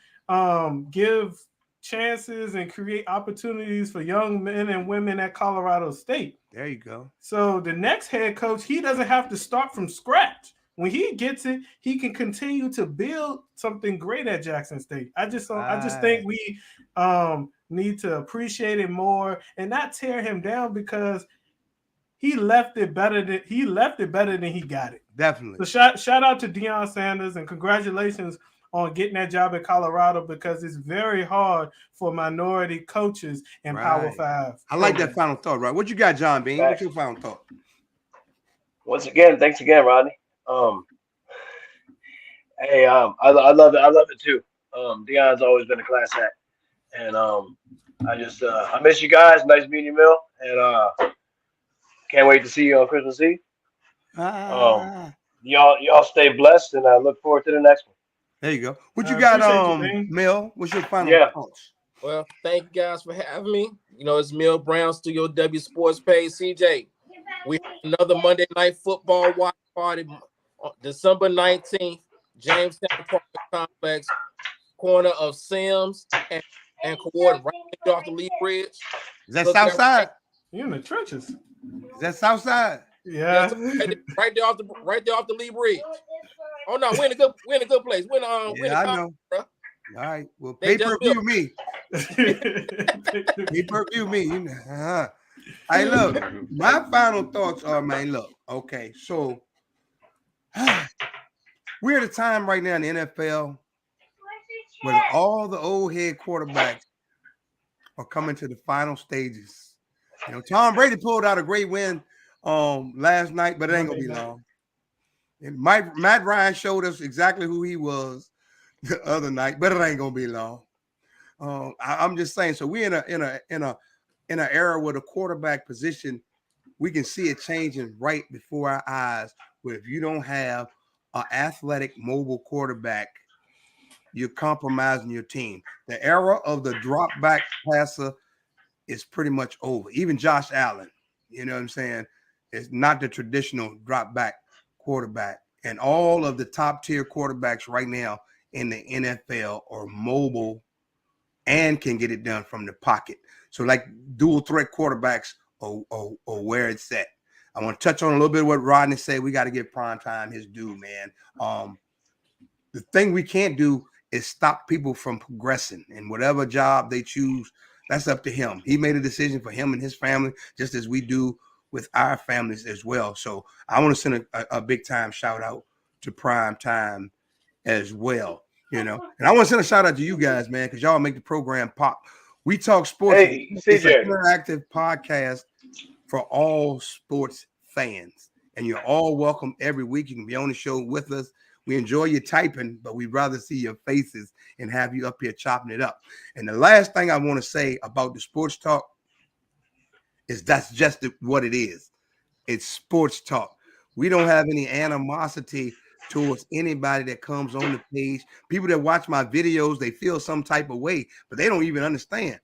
give chances and create opportunities for young men and women at Colorado State. There you go. So the next head coach, he doesn't have to start from scratch. When he gets it, he can continue to build something great at Jackson State. I just think we need to appreciate it more and not tear him down because he left it better than he got it. Definitely. So shout out to Deion Sanders and congratulations on getting that job at Colorado because it's very hard for minority coaches in Power 5. I like that final thought, right? What you got, John Bean? What's your final thought? Once again, thanks again, Rodney. I love it. I love it too. Deion's always been a class act, and I miss you guys. Nice meeting you, Mill, and can't wait to see you on Christmas Eve. Y'all stay blessed, and I look forward to the next one. There you go. What you got, Mill? What's your final thoughts? Well, thank you guys for having me. You know, it's Mill Brown, Studio W Sports Page. CJ, we have another Monday Night Football watch party on December 19th, Jamestown Apartment Complex, corner of Sims and Coordinate, right off the Lee Bridge. Is that South Side? You're in the trenches. Is that South Side? Yeah. Right there off the Lee Bridge. Oh no, we're in a good place. We're in I know. Bro. All right. Well, pay-per-view me. Pay-per-view me. You know. Hey, look, my final thoughts are, man, look, okay, so we're at a time right now in the NFL where all the old head quarterbacks are coming to the final stages. You know, Tom Brady pulled out a great win last night, but it ain't gonna be long. And Matt Ryan showed us exactly who he was the other night, but it ain't gonna be long. I'm just saying. So we're in an era where the quarterback position, we can see it changing right before our eyes. Where if you don't have an athletic, mobile quarterback, you're compromising your team. The era of the drop back passer is pretty much over. Even Josh Allen, you know what I'm saying, is not the traditional drop back quarterback. And all of the top tier quarterbacks right now in the NFL are mobile and can get it done from the pocket. So like dual threat quarterbacks are where it's at. I want to touch on a little bit of what Rodney said. We got to give Prime Time his due, man. The thing we can't do is stop people from progressing, and whatever job they choose, that's up to him. He made a decision for him and his family, just as we do with our families as well. So I want to send a big time shout out to Prime Time as well, you know. And I want to send a shout out to you guys, man, because y'all make the program pop. We Talk Sports. Hey, it's CJ. an interactive podcast for all sports fans, and you're all welcome every week. You can be on the show with us. We enjoy you typing, but we'd rather see your faces and have you up here chopping it up. And the last thing I want to say about the Sports Talk is that's just what it is. It's sports talk. We don't have any animosity towards anybody that comes on the page. People that watch my videos, they feel some type of way, but they don't even understand.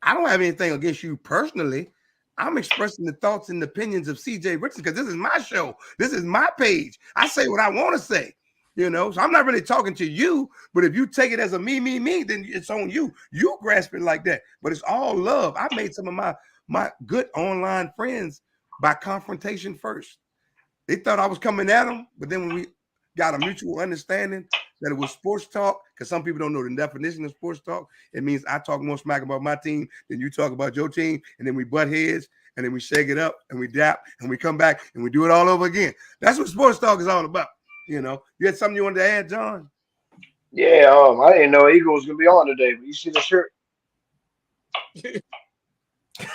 I don't have anything against you personally. I'm expressing the thoughts and opinions of CJ Richardson because this is my show. This is my page. I say what I want to say, you know. So I'm not really talking to you, but if you take it as a me, then it's on you. You grasp it like that. But it's all love. I made some of my good online friends by confrontation first. They thought I was coming at them, but then when we got a mutual understanding that it was sports talk, because some people don't know the definition of sports talk. It means I talk more smack about my team than you talk about your team, and then we butt heads, and then we shake it up, and we dap, and we come back, and we do it all over again. That's what sports talk is all about. You know, you had something you wanted to add, John? Yeah, I didn't know Eagle was gonna be on today, but you see the shirt.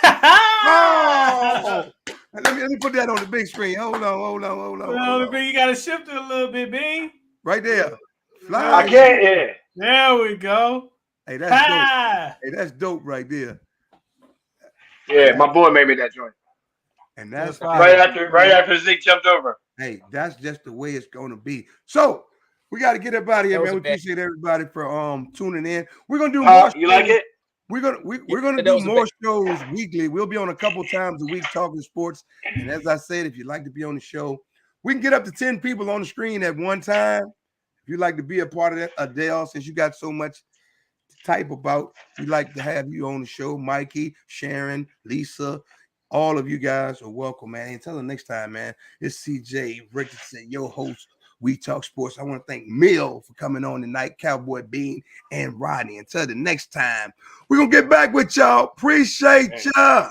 Oh! Let me put that on the big screen. Hold on. You gotta shift it a little bit, Bean. Right there. Fly. I can't. Yeah. There we go. Hey, that's dope. Hey, that's dope right there. Yeah, my boy made me that joint. And that's right after Zeke jumped over. Hey, that's just the way it's gonna be. So we got to get up out of here, man. We appreciate everybody for tuning in. We're gonna do more. You like it? We're gonna do more shows weekly. We'll be on a couple times a week talking sports. And as I said, if you'd like to be on the show, we can get up to 10 people on the screen at one time. If you'd like to be a part of that, Adele, since you got so much to type about, we'd like to have you on the show. Mikey, Sharon, Lisa, all of you guys are welcome, man. Until the next time, man. It's CJ Richardson, your host. We Talk Sports. I want to thank Mill for coming on tonight, Cowboy Bean and Rodney. Until the next time, we're going to get back with y'all. Appreciate y'all.